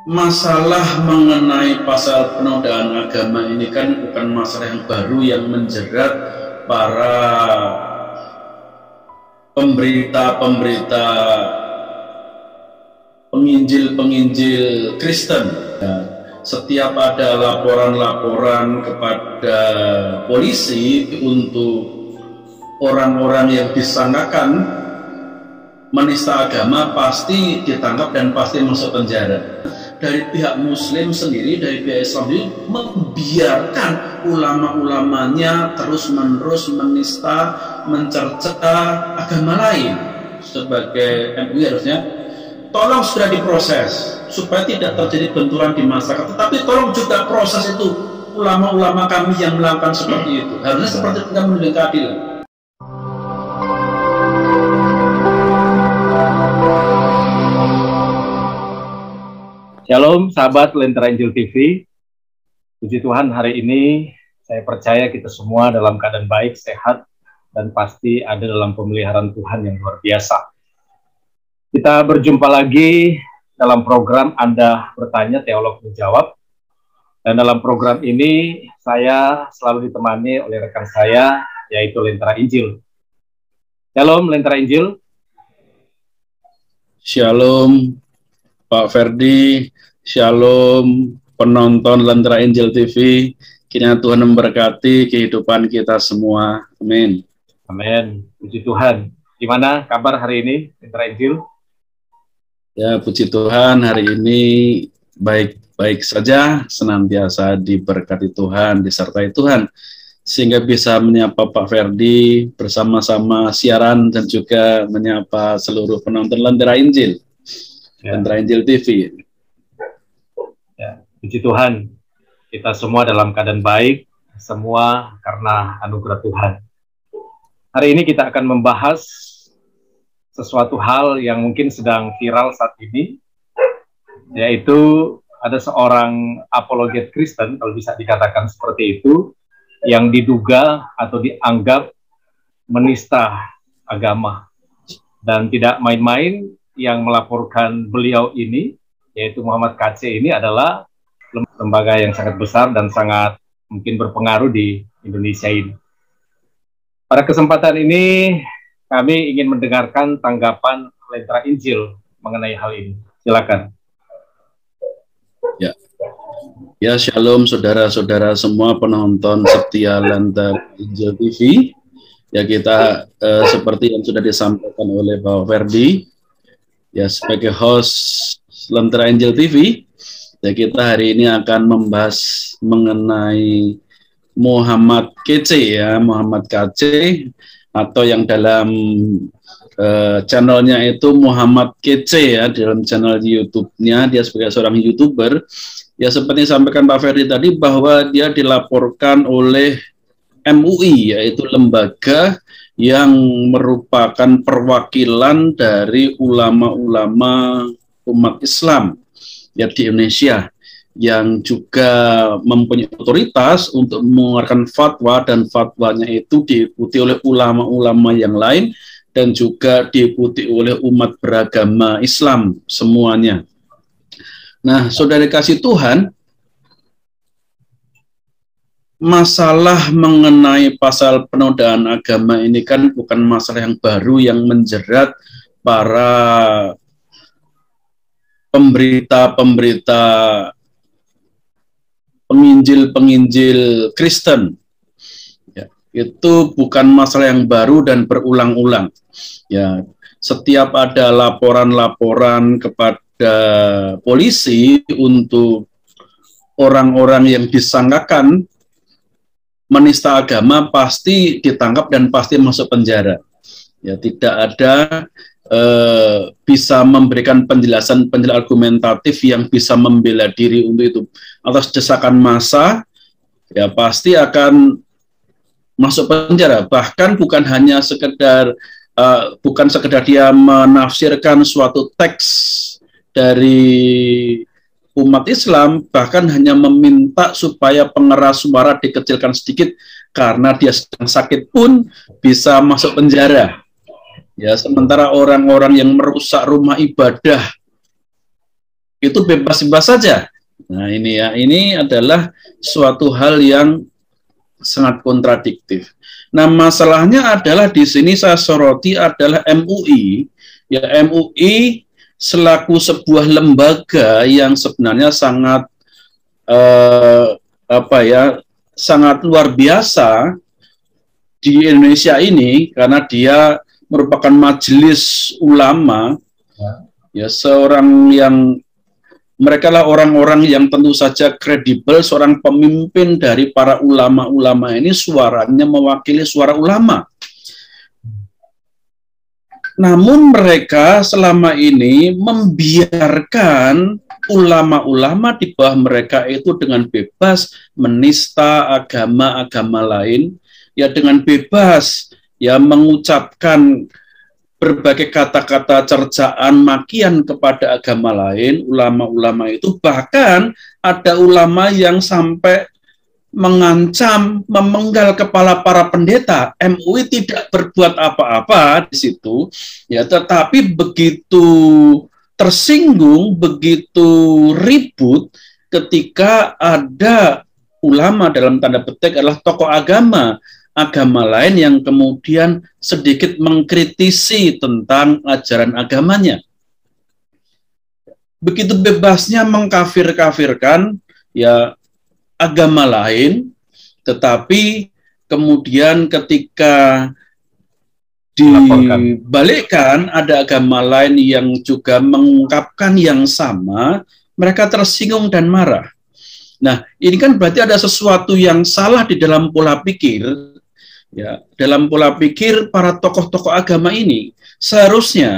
Masalah mengenai pasal penodaan agama ini kan bukan masalah yang baru yang menjerat para pemberita-pemberita penginjil-penginjil Kristen. Setiap ada laporan-laporan kepada polisi untuk orang-orang yang disangkakan menista agama pasti ditangkap dan pasti masuk penjara. Dari pihak Muslim sendiri, dari pihak Islam sendiri membiarkan ulama-ulamanya terus-menerus menista, mencerca agama lain. Sebagai MUI harusnya tolong sudah diproses supaya tidak terjadi benturan di masyarakat, tetapi tolong juga proses itu ulama-ulama kami yang melakukan seperti itu. Harusnya seperti kita menuntut keadilan. Shalom sahabat Lentera Injil TV. Puji Tuhan, hari ini saya percaya kita semua dalam keadaan baik, sehat, dan pasti ada dalam pemeliharaan Tuhan yang luar biasa. Kita berjumpa lagi dalam program Anda Bertanya, Teolog Menjawab. Dan dalam program ini saya selalu ditemani oleh rekan saya, yaitu Lentera Injil. Shalom Lentera Injil. Shalom Pak Ferdi, shalom penonton Lentera Injil TV. Kiranya Tuhan memberkati kehidupan kita semua. Amin. Amin. Puji Tuhan. Gimana kabar hari ini, Lentera Injil? Ya, puji Tuhan, hari ini baik-baik saja, senantiasa diberkati Tuhan, disertai Tuhan, sehingga bisa menyapa Pak Ferdi bersama-sama siaran dan juga menyapa seluruh penonton Lentera Injil. Lentera Injil TV. Ya, puji Tuhan, kita semua dalam keadaan baik, semua karena anugerah Tuhan. Hari ini kita akan membahas sesuatu hal yang mungkin sedang viral saat ini, yaitu ada seorang apologet Kristen, kalau bisa dikatakan seperti itu, yang diduga atau dianggap menista agama. Dan tidak main-main, yang melaporkan beliau ini, yaitu Muhammad KC ini adalah lembaga yang sangat besar dan sangat mungkin berpengaruh di Indonesia ini. Pada kesempatan ini, kami ingin mendengarkan tanggapan Lentera Injil mengenai hal ini. Silakan. Ya, shalom saudara-saudara semua penonton setia Lentera Injil TV. Ya, kita seperti yang sudah disampaikan oleh Pak Ferdi, ya, sebagai host Lentera Injil TV, ya, kita hari ini akan membahas mengenai Muhammad KC, ya, Muhammad KC, atau yang dalam channelnya itu Muhammad KC, ya, dalam channel YouTube-nya dia sebagai seorang YouTuber. Ya, seperti disampaikan Pak Ferdi tadi bahwa dia dilaporkan oleh MUI, yaitu lembaga yang merupakan perwakilan dari ulama-ulama umat Islam, ya, di Indonesia, yang juga mempunyai otoritas untuk mengeluarkan fatwa, dan fatwanya itu diikuti oleh ulama-ulama yang lain dan juga diikuti oleh umat beragama Islam semuanya. Nah, saudara kasih Tuhan, masalah mengenai pasal penodaan agama ini kan bukan masalah yang baru yang menjerat para pemberita-pemberita penginjil-penginjil Kristen. Ya, itu bukan masalah yang baru dan berulang-ulang. Ya, setiap ada laporan-laporan kepada polisi untuk orang-orang yang disangkakan menista agama pasti ditangkap dan pasti masuk penjara. Ya, tidak ada bisa memberikan penjelasan argumentatif yang bisa membela diri untuk itu. Atas desakan massa, ya pasti akan masuk penjara. Bahkan bukan hanya sekedar dia menafsirkan suatu teks dari umat Islam, bahkan hanya meminta supaya pengeras suara dikecilkan sedikit karena dia sedang sakit pun bisa masuk penjara. Ya, sementara orang-orang yang merusak rumah ibadah itu bebas-bebas saja. Nah ini ya, ini adalah suatu hal yang sangat kontradiktif. Nah masalahnya adalah di sini saya soroti adalah MUI. Ya MUI selaku sebuah lembaga yang sebenarnya sangat sangat luar biasa di Indonesia ini, karena dia merupakan majelis ulama, ya seorang yang mereka lah orang-orang yang tentu saja kredibel, seorang pemimpin dari para ulama-ulama ini suaranya mewakili suara ulama. Namun mereka selama ini membiarkan ulama-ulama di bawah mereka itu dengan bebas menista agama-agama lain, ya dengan bebas ya mengucapkan berbagai kata-kata cercaan, makian kepada agama lain, ulama-ulama itu. Bahkan ada ulama yang sampai mengancam, memenggal kepala para pendeta. MUI tidak berbuat apa-apa di situ, ya, tetapi begitu tersinggung, begitu ribut ketika ada ulama dalam tanda petik adalah tokoh agama lain yang kemudian sedikit mengkritisi tentang ajaran agamanya. Begitu bebasnya mengkafir-kafirkan ya agama lain, tetapi kemudian ketika dibalikkan ada agama lain yang juga mengungkapkan yang sama, mereka tersinggung dan marah. Nah, ini kan berarti ada sesuatu yang salah di dalam pola pikir. Ya, dalam pola pikir para tokoh-tokoh agama ini seharusnya,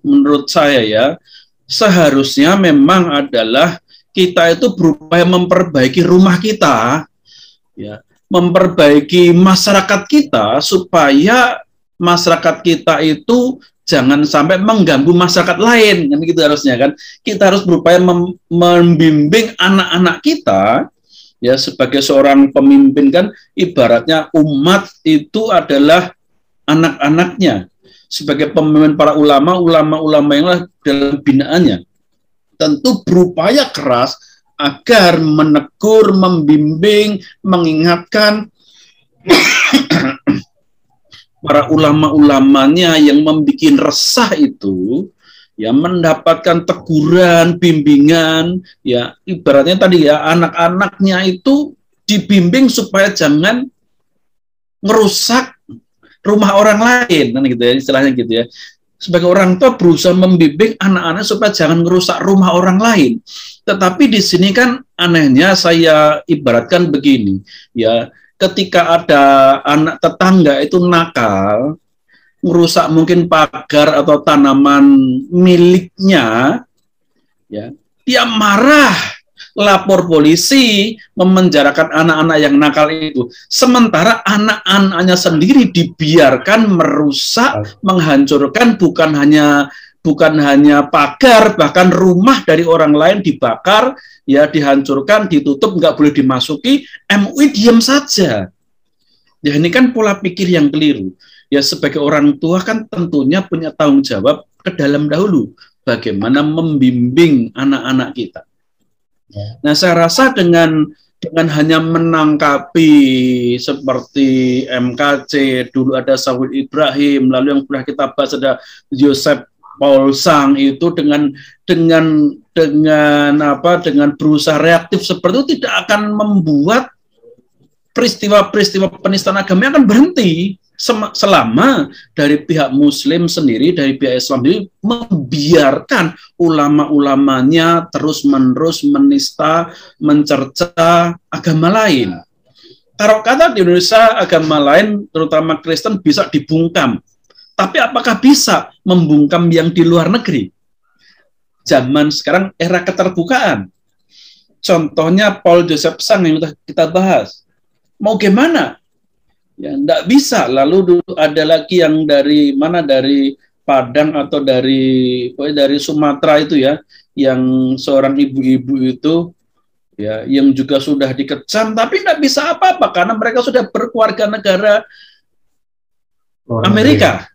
menurut saya ya, seharusnya memang adalah kita itu berupaya memperbaiki rumah kita, ya, memperbaiki masyarakat kita supaya masyarakat kita itu jangan sampai mengganggu masyarakat lain, kan gitu harusnya kan. Kita harus berupaya membimbing anak-anak kita. Ya, sebagai seorang pemimpin kan ibaratnya umat itu adalah anak-anaknya. Sebagai pemimpin para ulama-ulama yang dalam binaannya tentu berupaya keras agar menegur, membimbing, mengingatkan para ulama-ulamanya yang membuat resah itu, ya mendapatkan teguran, bimbingan, ya ibaratnya tadi ya anak-anaknya itu dibimbing supaya jangan ngerusak rumah orang lain, kan gitu ya istilahnya gitu ya. Sebagai orang tua berusaha membimbing anak-anak supaya jangan ngerusak rumah orang lain. Tetapi di sini kan anehnya saya ibaratkan begini, ya ketika ada anak tetangga itu nakal, merusak mungkin pagar atau tanaman miliknya, ya, dia marah, lapor polisi, memenjarakan anak-anak yang nakal itu. Sementara anak-anaknya sendiri dibiarkan merusak, menghancurkan bukan hanya pagar, bahkan rumah dari orang lain dibakar, ya dihancurkan, ditutup, nggak boleh dimasuki. MUI diam saja. Ya ini kan pola pikir yang keliru. Ya sebagai orang tua kan tentunya punya tanggung jawab ke dalam dahulu bagaimana membimbing anak-anak kita. Nah saya rasa dengan hanya menangkapi seperti MKC, dulu ada Saud Ibrahim, lalu yang pernah kita bahas ada Joseph Paul Sang, itu dengan berusaha reaktif seperti itu tidak akan membuat peristiwa-peristiwa penistaan agama akan berhenti. Selama dari pihak Muslim sendiri, dari pihak Islam sendiri membiarkan ulama-ulamanya terus-menerus menista, mencerca agama lain. Taruh kata di Indonesia agama lain, terutama Kristen, bisa dibungkam. Tapi apakah bisa membungkam yang di luar negeri? Zaman sekarang era keterbukaan. Contohnya Paul Joseph Sang yang kita bahas. Mau gimana? Ya, enggak bisa. Lalu dulu ada lagi yang dari mana, dari Padang atau dari Sumatera itu ya, yang seorang ibu-ibu itu ya, yang juga sudah dikecam tapi enggak bisa apa-apa karena mereka sudah berkeluarga negara Amerika.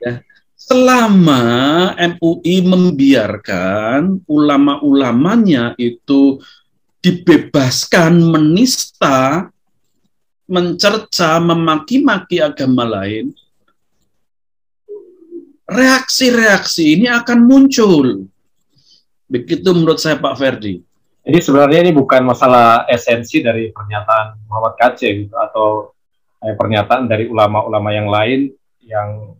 Ya. selama MUI membiarkan ulama-ulamanya itu dibebaskan menista, mencerca, memaki-maki agama lain, reaksi-reaksi ini akan muncul. Begitu menurut saya, Pak Ferdi. Jadi sebenarnya ini bukan masalah esensi dari pernyataan Muhammad Kaceh gitu, atau pernyataan dari ulama-ulama yang lain yang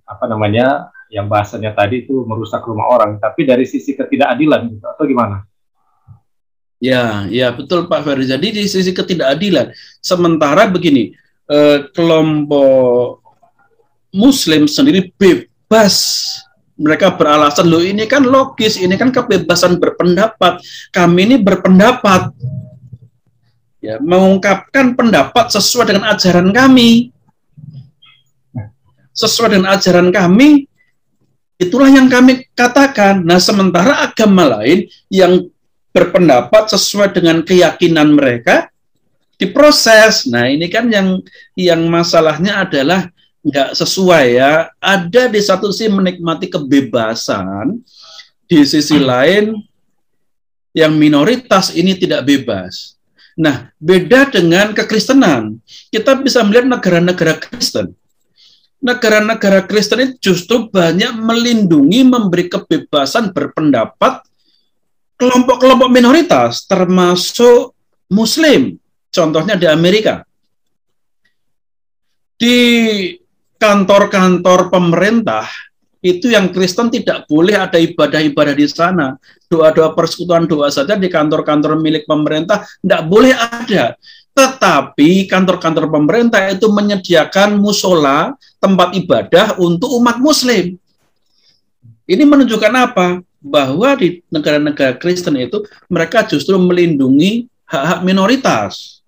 yang bahasanya tadi itu merusak rumah orang, tapi dari sisi ketidakadilan gitu, atau gimana? Ya, betul Pak Ferdi. Jadi di sisi ketidakadilan. Sementara begini, kelompok Muslim sendiri bebas. Mereka beralasan, loh ini kan logis, ini kan kebebasan berpendapat. Kami ini berpendapat, ya, mengungkapkan pendapat sesuai dengan ajaran kami. Sesuai dengan ajaran kami, itulah yang kami katakan. Nah, sementara agama lain yang berpendapat sesuai dengan keyakinan mereka diproses. Nah, ini kan yang masalahnya adalah nggak sesuai, ya. Ada di satu sisi menikmati kebebasan, di sisi lain yang minoritas ini tidak bebas. Nah, beda dengan kekristenan. Kita bisa melihat negara-negara Kristen. Negara-negara Kristen itu justru banyak melindungi, memberi kebebasan berpendapat kelompok-kelompok minoritas, termasuk Muslim. Contohnya di Amerika. Di kantor-kantor pemerintah, itu yang Kristen tidak boleh ada ibadah-ibadah di sana. Doa-doa persekutuan doa saja di kantor-kantor milik pemerintah tidak boleh ada. Tetapi kantor-kantor pemerintah itu menyediakan musola, tempat ibadah untuk umat Muslim. Ini menunjukkan apa? Bahwa di negara-negara Kristen itu mereka justru melindungi hak-hak minoritas.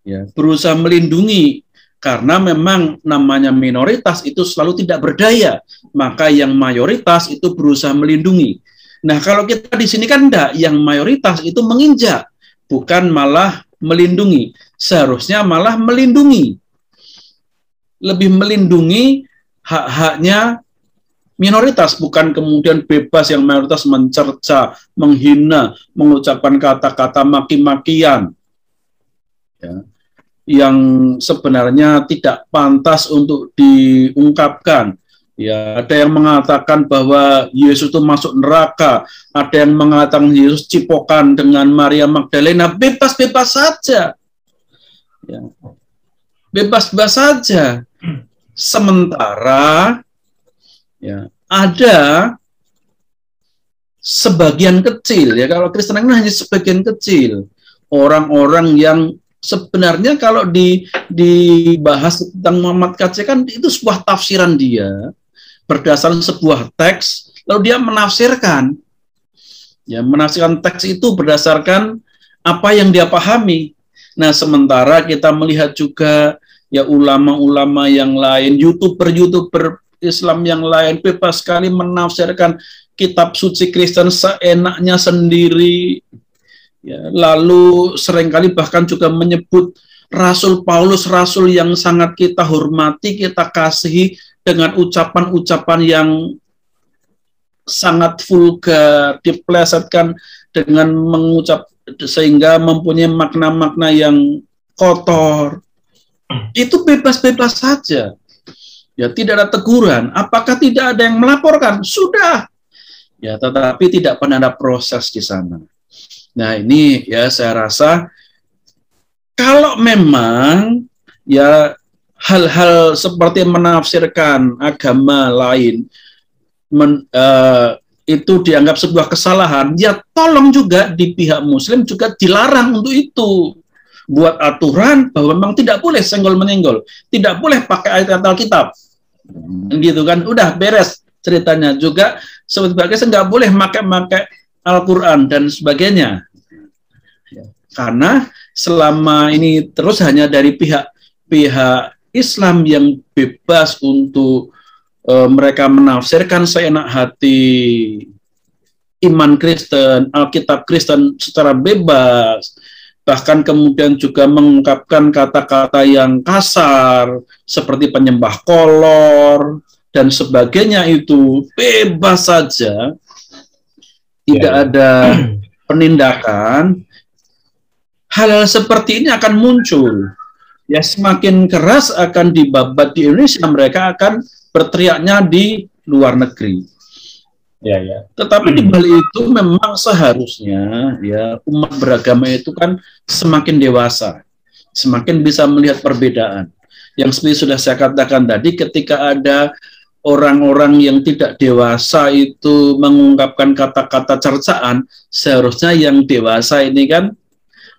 Ya, berusaha melindungi, karena memang namanya minoritas itu selalu tidak berdaya, maka yang mayoritas itu berusaha melindungi. Nah, kalau kita di sini kan enggak, yang mayoritas itu menginjak, bukan malah melindungi. Seharusnya malah melindungi. Lebih melindungi hak-haknya minoritas, bukan kemudian bebas yang mayoritas mencerca, menghina, mengucapkan kata-kata maki-makian, ya, yang sebenarnya tidak pantas untuk diungkapkan. Ya, ada yang mengatakan bahwa Yesus itu masuk neraka, ada yang mengatakan Yesus cipokan dengan Maria Magdalena. Bebas-bebas saja, ya, bebas-bebas saja. Sementara, ya, ada sebagian kecil, ya, kalau Kristen ini hanya sebagian kecil, orang-orang yang sebenarnya kalau dibahas tentang Muhammad Kaceh kan itu sebuah tafsiran dia berdasarkan sebuah teks, lalu dia menafsirkan, ya, menafsirkan teks itu berdasarkan apa yang dia pahami. Nah, sementara kita melihat juga, ya, ulama-ulama yang lain, youtuber Islam yang lain bebas sekali menafsirkan kitab suci Kristen seenaknya sendiri. Ya, lalu seringkali bahkan juga menyebut Rasul Paulus, rasul yang sangat kita hormati, kita kasihi, dengan ucapan-ucapan yang sangat vulgar, diplesetkan dengan mengucap sehingga mempunyai makna-makna yang kotor. Itu bebas-bebas saja. Ya, tidak ada teguran. Apakah tidak ada yang melaporkan? Sudah. Ya, tetapi tidak pernah ada proses di sana. Nah, ini, ya, saya rasa kalau memang, ya, hal-hal seperti menafsirkan agama lain itu dianggap sebuah kesalahan, ya tolong juga di pihak Muslim juga dilarang untuk itu. Buat aturan bahwa memang tidak boleh senggol-menyenggol, tidak boleh pakai ayat Alkitab, gitu kan, udah beres ceritanya. Juga sebagai nggak boleh pakai Al-Quran dan sebagainya. Karena selama ini terus hanya dari pihak Islam yang bebas untuk mereka menafsirkan seenak hati iman Kristen, Alkitab Kristen secara bebas, bahkan kemudian juga mengungkapkan kata-kata yang kasar seperti penyembah kolor, dan sebagainya itu bebas saja, tidak ada penindakan, hal-hal seperti ini akan muncul. Ya, semakin keras akan dibabat di Indonesia, mereka akan berteriaknya di luar negeri. Ya. Tetapi di balik itu memang seharusnya ya umat beragama itu kan semakin dewasa, semakin bisa melihat perbedaan. Yang seperti sudah saya katakan tadi, ketika ada orang-orang yang tidak dewasa itu mengungkapkan kata-kata cercaan, seharusnya yang dewasa ini kan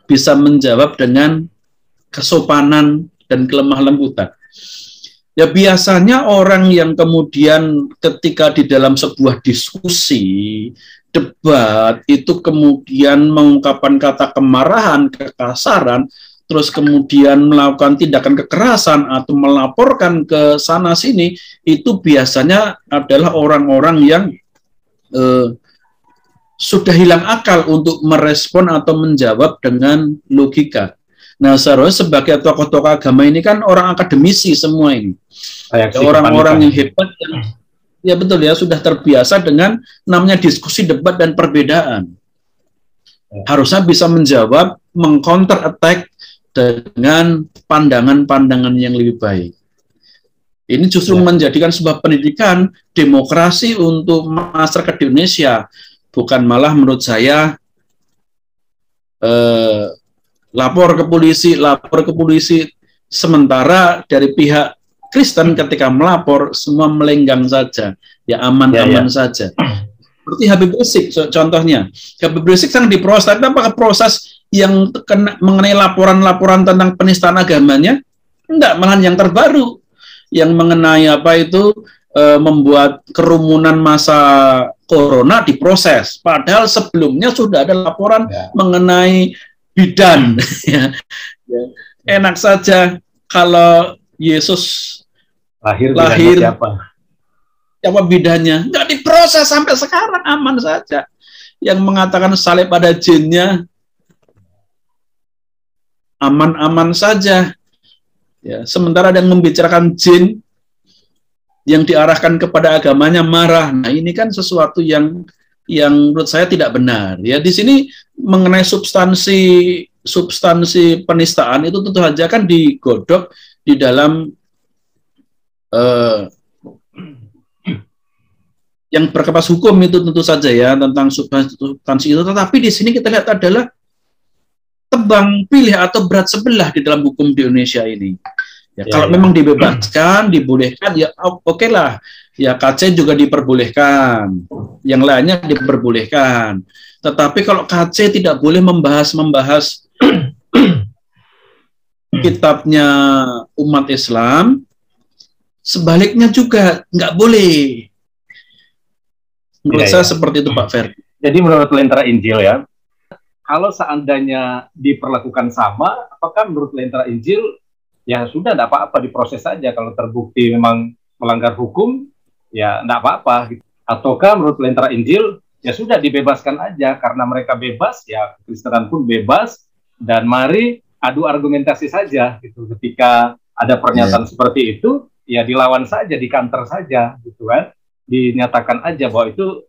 bisa menjawab dengan kesopanan dan kelemah lembutan. Ya, biasanya orang yang kemudian ketika di dalam sebuah diskusi, debat, itu kemudian mengungkapkan kata kemarahan, kekasaran, terus kemudian melakukan tindakan kekerasan atau melaporkan ke sana-sini, itu biasanya adalah orang-orang yang sudah hilang akal untuk merespon atau menjawab dengan logika. Nah, seharusnya sebagai tokoh-tokoh agama ini kan orang akademisi semua ini. Orang-orang yang hebat, ya betul ya, sudah terbiasa dengan namanya diskusi, debat, dan perbedaan. Harusnya bisa menjawab, meng-counter attack dengan pandangan-pandangan yang lebih baik. Ini justru menjadikan sebuah pendidikan demokrasi untuk masyarakat di Indonesia, bukan malah menurut saya lapor ke polisi, sementara dari pihak Kristen ketika melapor semua melenggang saja, ya aman-aman saja. Seperti Habib Rizik contohnya. Habib Rizik sangat diproses, tapi apakah proses yang mengenai laporan-laporan tentang penistaan agamanya? Enggak, malah yang terbaru yang mengenai membuat kerumunan masa corona diproses. Padahal sebelumnya sudah ada laporan mengenai bidan. Enak saja kalau Yesus lahir siapa bidannya, nggak diproses sampai sekarang, aman saja. Yang mengatakan salib pada jinnya aman-aman saja. Ya, sementara yang membicarakan jin yang diarahkan kepada agamanya marah. Nah, ini kan sesuatu yang menurut saya tidak benar. Ya, di sini mengenai substansi penistaan itu tentu saja kan digodok di dalam yang berkepas hukum itu tentu saja ya, tentang substansi itu. Tetapi di sini kita lihat adalah tebang pilih atau berat sebelah di dalam hukum di Indonesia ini. Ya, kalau memang dibebaskan, dibolehkan, ya oke lah. Ya, KC juga diperbolehkan, yang lainnya diperbolehkan. Tetapi kalau KC tidak boleh membahas kitabnya umat Islam, sebaliknya juga nggak boleh. Menurut saya seperti itu, Pak Ferdi. Jadi menurut Lentera Injil ya, kalau seandainya diperlakukan sama, apakah menurut Lentera Injil ya sudah, tidak apa-apa, diproses saja. Kalau terbukti memang melanggar hukum, ya tidak apa-apa. Ataukah menurut Lentera Injil, ya sudah dibebaskan aja, karena mereka bebas, ya Kristenan pun bebas, dan mari adu argumentasi saja. Gitu. Ketika ada pernyataan seperti itu, ya dilawan saja, dikanter saja, gitu kan. Dinyatakan aja bahwa itu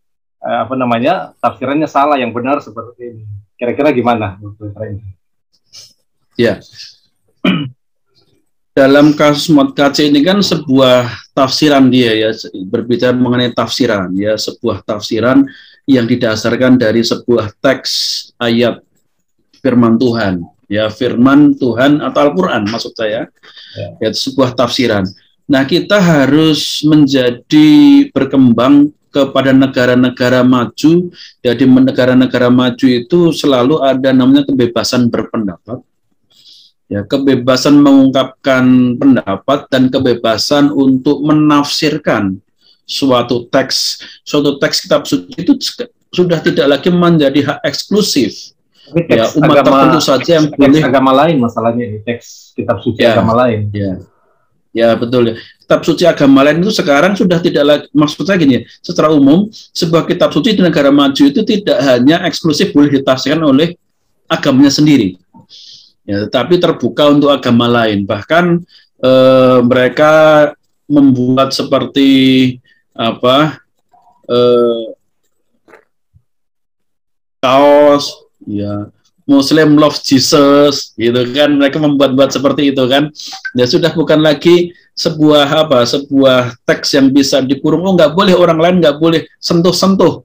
tafsirannya salah, yang benar seperti ini. Kira-kira gimana menurut Lentera Injil? Ya. Dalam kasus Mod KC ini kan sebuah tafsiran dia ya, berbicara mengenai tafsiran ya, sebuah tafsiran yang didasarkan dari sebuah teks ayat firman Tuhan ya, firman Tuhan atau Al-Qur'an maksud saya ya, sebuah tafsiran. Nah, kita harus menjadi berkembang kepada negara-negara maju. Jadi negara-negara maju itu selalu ada namanya kebebasan berpendapat. Ya, kebebasan mengungkapkan pendapat dan kebebasan untuk menafsirkan suatu teks kitab suci itu sudah tidak lagi menjadi hak eksklusif. Ya, umat tertentu saja yang boleh. Agama lain masalahnya ini, teks kitab suci agama lain. Ya, betul ya. Kitab suci agama lain itu sekarang sudah tidak lagi, maksud saya gini, secara umum sebuah kitab suci di negara maju itu tidak hanya eksklusif boleh ditafsirkan oleh agamanya sendiri. Ya, tetapi terbuka untuk agama lain. Bahkan mereka membuat seperti apa kaos, ya, Muslim love Jesus, gitu kan, mereka membuat-buat seperti itu kan, ya sudah bukan lagi sebuah sebuah teks yang bisa dikurung, oh nggak boleh orang lain nggak boleh sentuh-sentuh.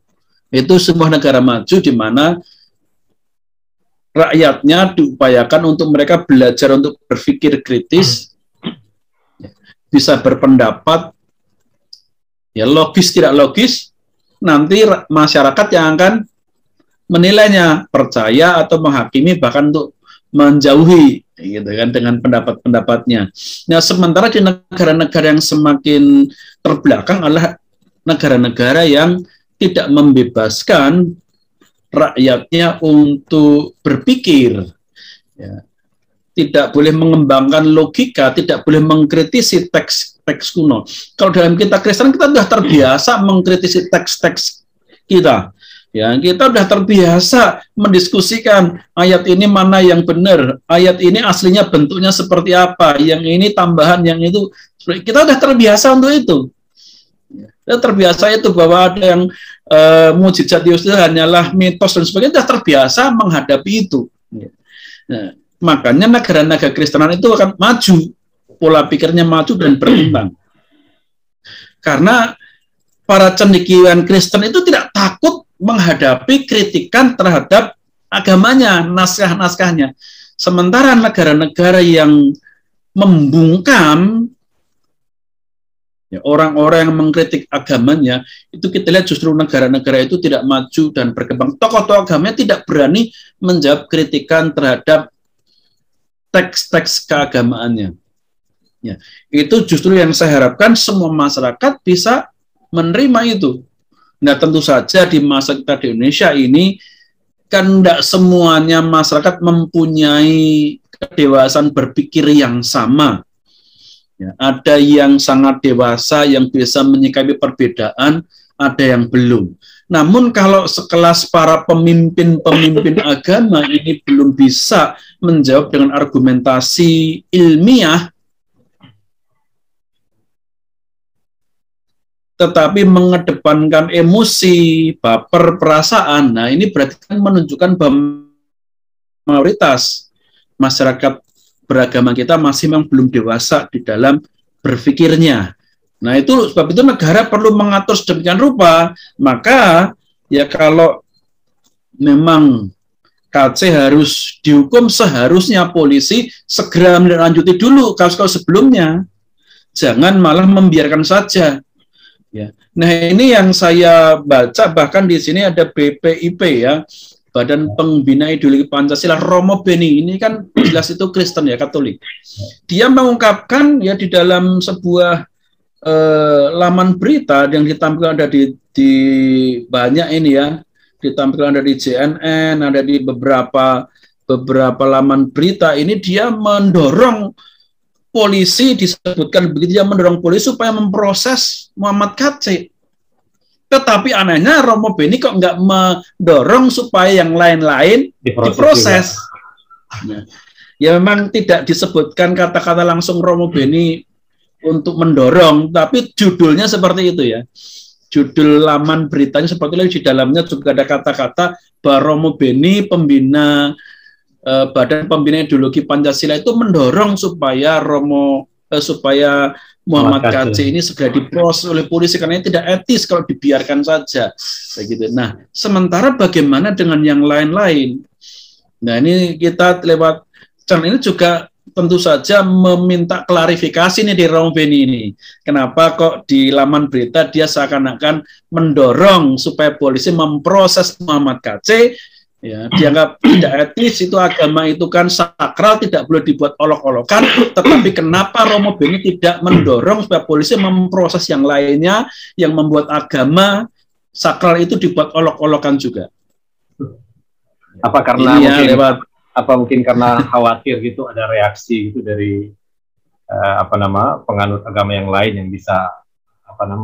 Itu sebuah negara maju di mana rakyatnya diupayakan untuk mereka belajar untuk berpikir kritis, bisa berpendapat, ya logis tidak logis, nanti masyarakat yang akan menilainya, percaya atau menghakimi, bahkan untuk menjauhi, gitu kan, dengan pendapat-pendapatnya. Nah, sementara di negara-negara yang semakin terbelakang adalah negara-negara yang tidak membebaskan rakyatnya untuk berpikir, ya. Tidak boleh mengembangkan logika, tidak boleh mengkritisi teks kuno. Kalau dalam kita Kristen, kita sudah terbiasa mengkritisi teks-teks kita. Ya, kita sudah terbiasa mendiskusikan ayat ini mana yang benar, ayat ini aslinya bentuknya seperti apa, yang ini tambahan, yang itu. Kita sudah terbiasa untuk itu. Kita terbiasa itu bahwa ada yang mukjizat Yesus itu hanyalah mitos dan sebagainya, sudah terbiasa menghadapi itu. Nah, makanya negara-negara Kristenan itu akan maju, pola pikirnya maju dan berkembang. Karena para cendekiawan Kristen itu tidak takut menghadapi kritikan terhadap agamanya, naskah-naskahnya. Sementara negara-negara yang membungkam, ya, orang-orang yang mengkritik agamanya, itu kita lihat justru negara-negara itu tidak maju dan berkembang. Tokoh-tokoh agamanya tidak berani menjawab kritikan terhadap teks-teks keagamaannya. Ya, itu justru yang saya harapkan semua masyarakat bisa menerima itu. Nah, tentu saja di masa kita di Indonesia ini kan tidak semuanya masyarakat mempunyai kedewasaan berpikir yang sama. Ya, ada yang sangat dewasa yang bisa menyikapi perbedaan, ada yang belum. Namun kalau sekelas para pemimpin-pemimpin agama ini belum bisa menjawab dengan argumentasi ilmiah, tetapi mengedepankan emosi, baper, perasaan, nah ini berarti kan menunjukkan bahwa mayoritas masyarakat beragama kita masih memang belum dewasa di dalam berpikirnya. Nah, itu sebab itu negara perlu mengatur sedemikian rupa. Maka ya kalau memang KC harus dihukum, seharusnya polisi segera melanjuti dulu kasus-kasus sebelumnya. Jangan malah membiarkan saja. Ya. Nah, ini yang saya baca, bahkan di sini ada BPIP, ya, Badan Pembina Ideologi Pancasila, Romo Beni, ini kan jelas itu Kristen, ya, Katolik. Dia mengungkapkan, ya, di dalam sebuah laman berita yang ditampilkan ada di banyak ini, ya, ditampilkan ada di CNN, ada di beberapa laman berita ini, dia mendorong polisi, disebutkan begitu, dia mendorong polisi supaya memproses Muhammad KC. Tetapi anehnya Romo Beni kok nggak mendorong supaya yang lain-lain diproses. Ya memang tidak disebutkan kata-kata langsung Romo Beni untuk mendorong, tapi judulnya seperti itu, ya. Judul laman beritanya seperti itu, di dalamnya juga ada kata-kata bahwa Romo Beni, pembina Badan Pembina Ideologi Pancasila, itu mendorong supaya supaya Muhammad KC ini segera diproses oleh polisi karena ini tidak etis kalau dibiarkan saja, begitu. Nah, sementara bagaimana dengan yang lain-lain? Nah, ini kita lewat channel ini juga tentu saja meminta klarifikasi nih di Romo Beni ini. Kenapa kok di laman berita dia seakan-akan mendorong supaya polisi memproses Muhammad KC? Ya, dianggap tidak etis, itu agama itu kan sakral, tidak boleh dibuat olok-olokan. Tetapi kenapa Romo Beni tidak mendorong supaya polisi memproses yang lainnya yang membuat agama sakral itu dibuat olok-olokan juga? Apa karena mungkin karena khawatir gitu ada reaksi gitu dari penganut agama yang lain yang bisa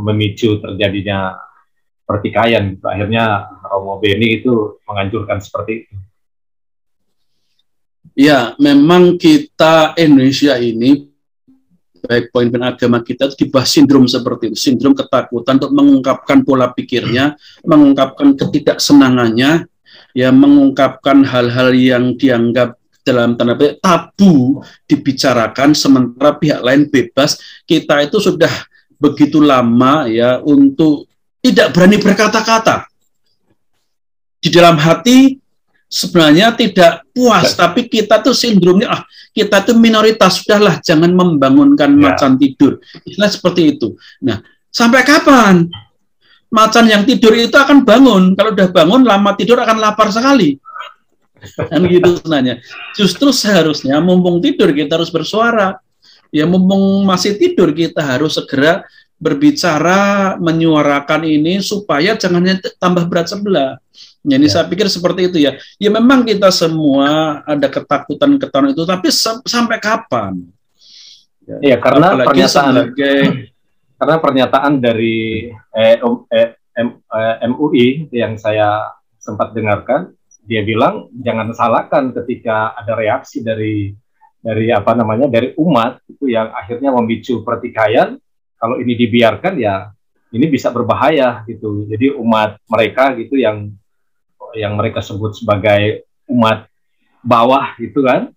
memicu terjadinya pertikaian gitu. Akhirnya Romo Beni itu menganjurkan seperti itu. Ya, memang kita Indonesia ini baik poin-poin agama kita itu dibahas sindrom seperti itu, sindrom ketakutan untuk mengungkapkan pola pikirnya, mengungkapkan ketidaksenangannya, ya mengungkapkan hal-hal yang dianggap dalam tanda petik tabu dibicarakan, sementara pihak lain bebas. Kita itu sudah begitu lama ya untuk tidak berani berkata-kata. Di dalam hati sebenarnya tidak puas, tapi kita tuh sindromnya, kita tuh minoritas, sudahlah jangan membangunkan macan tidur. Istilah seperti itu. Nah, sampai kapan? Macan yang tidur itu akan bangun. Kalau udah bangun, lama tidur akan lapar sekali. Kan gitu sebenarnya. Justru seharusnya mumpung tidur kita harus bersuara. Ya mumpung masih tidur kita harus segera berbicara, menyuarakan ini supaya jangan tambah berat sebelah. Jadi saya pikir seperti itu ya. Ya memang kita semua ada ketakutan-ketakutan itu, tapi sampai kapan? Ya, karena pernyataan dari MUI yang saya sempat dengarkan, dia bilang jangan salahkan ketika ada reaksi dari umat itu yang akhirnya memicu pertikaian. Kalau ini dibiarkan ya ini bisa berbahaya gitu. Jadi umat mereka gitu yang mereka sebut sebagai umat bawah gitu kan,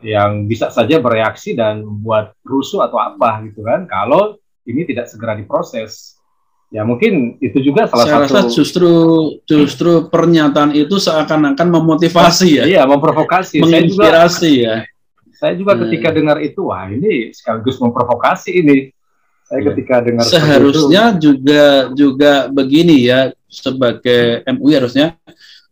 yang bisa saja bereaksi dan membuat rusuh atau apa gitu kan, kalau ini tidak segera diproses. Ya mungkin itu juga salah satu. Saya rasa justru pernyataan itu seakan-akan memotivasi ya. Iya, memprovokasi. Menginspirasi Saya juga ketika dengar itu, wah ini sekaligus memprovokasi ini. Saya ketika dengar seharusnya itu, juga begini ya, sebagai MUI harusnya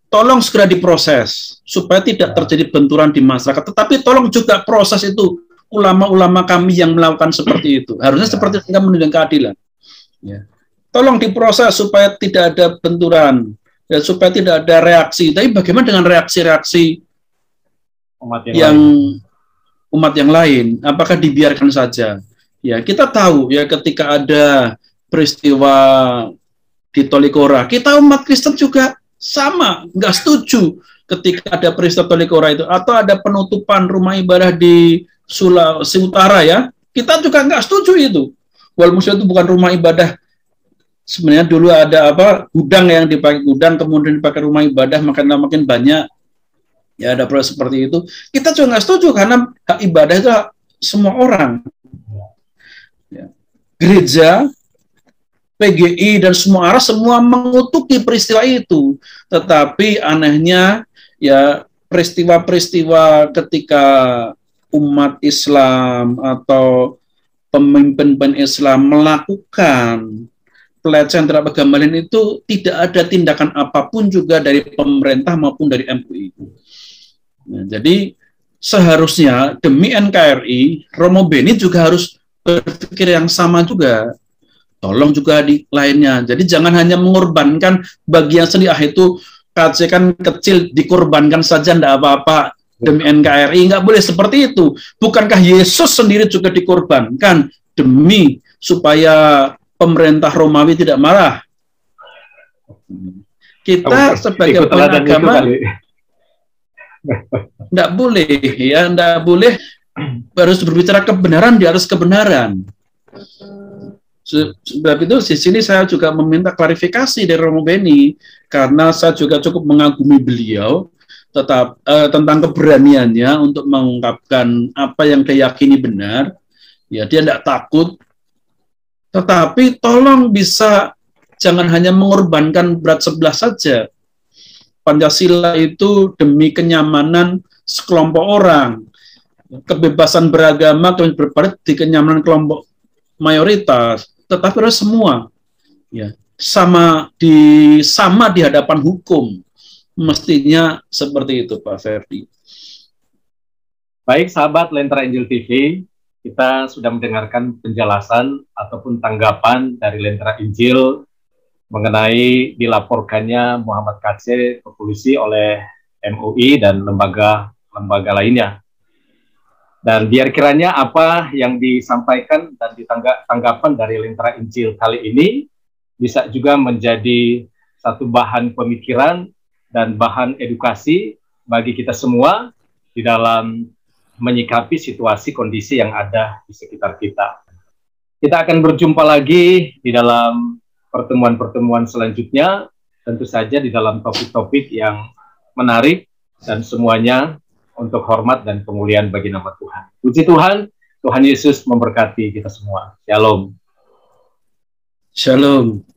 tolong segera diproses supaya tidak terjadi benturan di masyarakat. Tetapi tolong juga proses itu ulama-ulama kami yang melakukan seperti itu. Harusnya seperti itu menunjukkan keadilan. Ya. Tolong diproses supaya tidak ada benturan, ya, supaya tidak ada reaksi. Tapi bagaimana dengan reaksi-reaksi umat yang lain? Apakah dibiarkan saja? Ya, kita tahu ya ketika ada peristiwa di Tolikara, kita umat Kristen juga sama, nggak setuju ketika ada peristiwa Tolikara itu, atau ada penutupan rumah ibadah di Sulawesi Utara ya, kita juga nggak setuju itu. Walaupun itu bukan rumah ibadah, sebenarnya dulu ada gudang yang dipakai gudang, kemudian dipakai rumah ibadah, makin banyak, ya ada proses seperti itu. Kita juga nggak setuju karena hak ibadah itu hak semua orang. Ya. Gereja, PGI dan semua arah semua mengutuki peristiwa itu, tetapi anehnya ya peristiwa-peristiwa ketika umat Islam atau pemimpin Islam melakukan pelecehan terhadap agama lain itu tidak ada tindakan apapun juga dari pemerintah maupun dari MUI. Nah, jadi seharusnya demi NKRI, Romo Beni juga harus berpikir yang sama juga. Tolong juga di lainnya. Jadi jangan hanya mengorbankan bagian sendiri, itu KC kan kecil, dikorbankan saja tidak apa-apa demi NKRI. Nggak boleh seperti itu. Bukankah Yesus sendiri juga dikorbankan demi supaya pemerintah Romawi tidak marah? Kita sebagai agama tidak boleh, ya, tidak boleh harus berbicara kebenaran di atas kebenaran. Sebab itu di sini saya juga meminta klarifikasi dari Romo Beni, karena saya juga cukup mengagumi beliau tentang keberaniannya untuk mengungkapkan apa yang dia yakini benar. Ya, dia tidak takut, tetapi tolong bisa jangan hanya mengorbankan berat sebelah saja. Pancasila itu demi kenyamanan sekelompok orang, kebebasan beragama, kebebasan berpendapat di kenyamanan kelompok mayoritas, tetapi harus semua ya sama di hadapan hukum, mestinya seperti itu, Pak Ferdi. Baik, sahabat Lentera Injil TV, kita sudah mendengarkan penjelasan ataupun tanggapan dari Lentera Injil mengenai dilaporkannya Muhammad KC ke polisi oleh MUI dan lembaga lainnya. Dan biar kiranya apa yang disampaikan dan tanggapan dari Lentera Injil kali ini bisa juga menjadi satu bahan pemikiran dan bahan edukasi bagi kita semua di dalam menyikapi situasi kondisi yang ada di sekitar kita. Kita akan berjumpa lagi di dalam pertemuan-pertemuan selanjutnya, tentu saja di dalam topik-topik yang menarik dan semuanya untuk hormat dan kemuliaan bagi nama Tuhan. Puji Tuhan, Tuhan Yesus memberkati kita semua. Shalom. Shalom.